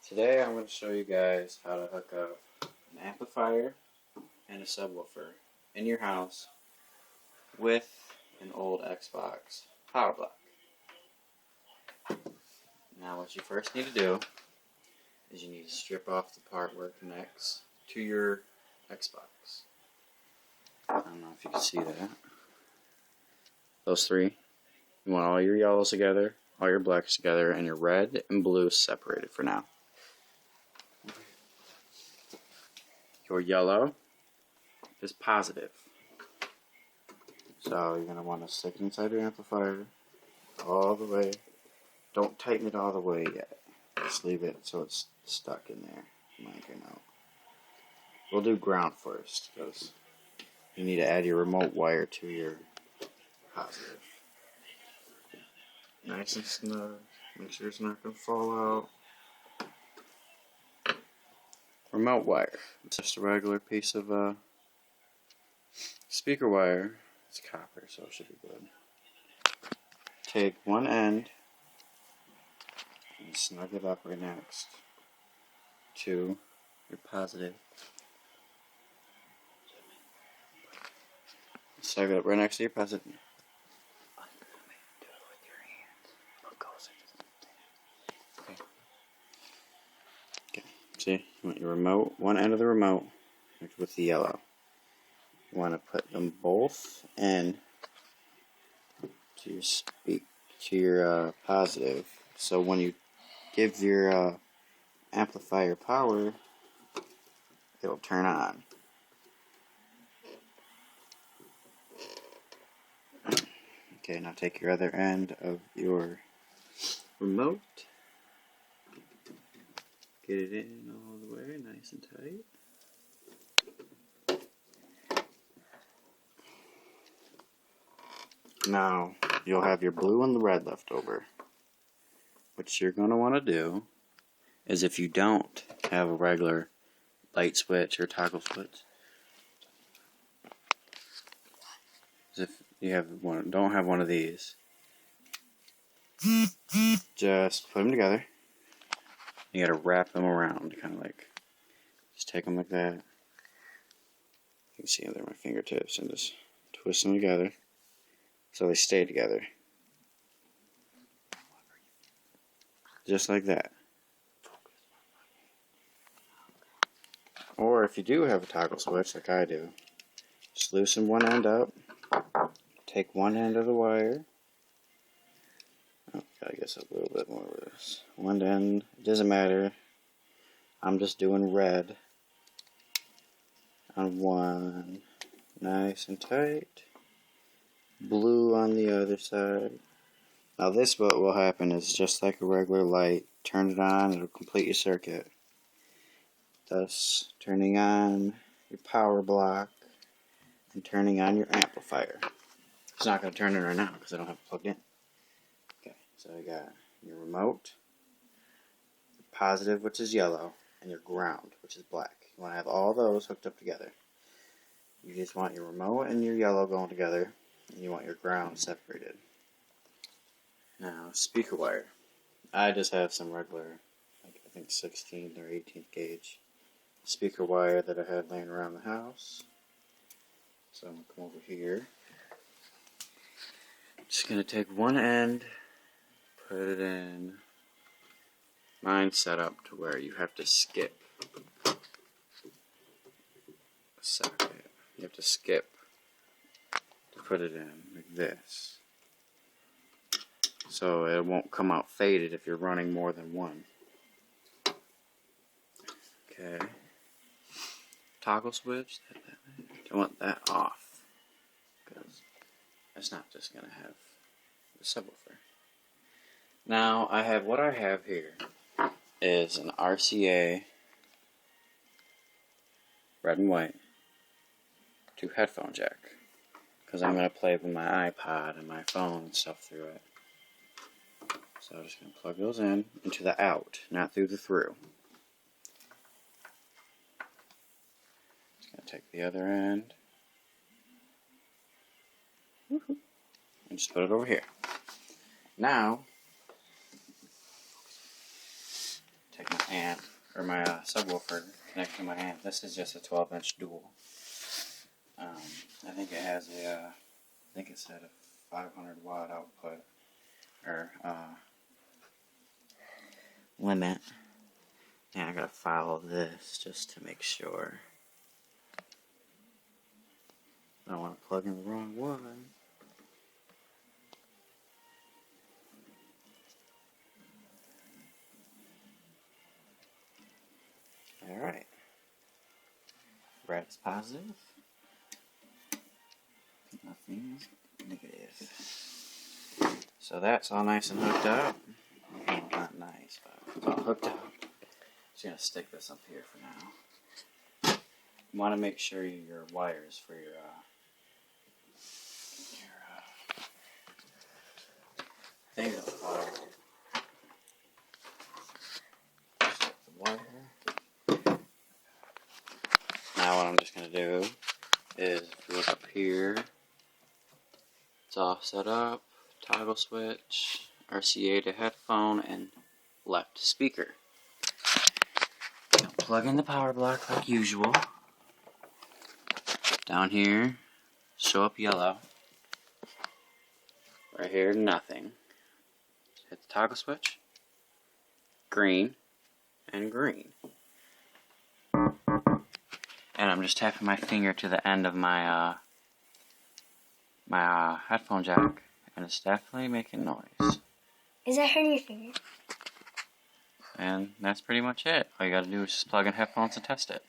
Today I'm going to show you guys how to hook up an amplifier and a subwoofer in your house with an old Xbox power block. Now what you first need to do is you need to strip off the part where it connects to your Xbox. I don't know if you can see that. Those three. You want all your yellows together, all your blacks together, and your red and blue separated for now. Your yellow is positive. So you're going to want to stick it inside your amplifier all the way. Don't tighten it all the way yet. Just leave it so it's stuck in there. We'll do ground first because you need to add your remote wire to your positive. Nice and snug. Make sure it's not going to fall out. Remote wire. It's just a regular piece of speaker wire. It's copper, so it should be good. Take one end and snug it up right next to your positive. Snug it up right next to your positive. See, you want your remote, one end of the remote with the yellow. You want to put them both in to your positive. So when you give your amplifier power, it'll turn on. Okay, now take your other end of your remote. Get it in all the way, nice and tight. Now, you'll have your blue and the red left over. What you're going to want to do is, if you don't have a regular light switch or toggle switch, if you don't have one of these, just put them together. You gotta wrap them around, kind of like, just take them like that. You can see they're my fingertips, and just twist them together so they stay together. Just like that. Or if you do have a toggle switch, like I do, just loosen one end up, take one end of the wire. I guess a little bit more of this. One end, it doesn't matter. I'm just doing red on one, nice and tight. Blue on the other side. Now this, what will happen is just like a regular light. Turn it on, it'll complete your circuit. Thus, turning on your power block and turning on your amplifier. It's not going to turn it right now because I don't have it plugged in. So you got your remote, your positive, which is yellow, and your ground, which is black. You want to have all those hooked up together. You just want your remote and your yellow going together, and you want your ground separated. Now, speaker wire. I just have some regular, like I think 16th or 18th gauge speaker wire that I had laying around the house. So I'm going to come over here. Just going to take one end, put it in. Mine's set up to where you have to skip a socket. You have to skip to put it in like this. So it won't come out faded if you're running more than one. Okay. Toggle switch. I want that off because it's not just going to have the subwoofer. Now, what I have here is an RCA red and white to headphone jack because I'm going to play with my iPod and my phone and stuff through it. So I'm just going to plug those in into the out, not through the through. Just going to take the other end and just put it over here. Now, take my amp, or my subwoofer connected to my amp. This is just a 12-inch dual. I think it has I think it said a 500 watt output, or limit. And I gotta follow this just to make sure. I don't want to plug in the wrong one. Alright. Red is positive. Nothing is negative. So that's all nice and hooked up. Well, not nice, but it's all hooked up. Just gonna stick this up here for now. You want to make sure your wires for your thing of the wire. Set the wire. Now what I'm just gonna do is, if you look up here, it's all set up. Toggle switch, RCA to headphone, and left speaker. Plug in the power block like usual. Down here, show up yellow. Right here, nothing. Hit the toggle switch. Green and green. And I'm just tapping my finger to the end of my headphone jack, and it's definitely making noise. Is that hurting your finger? And that's pretty much it. All you gotta do is just plug in headphones and test it.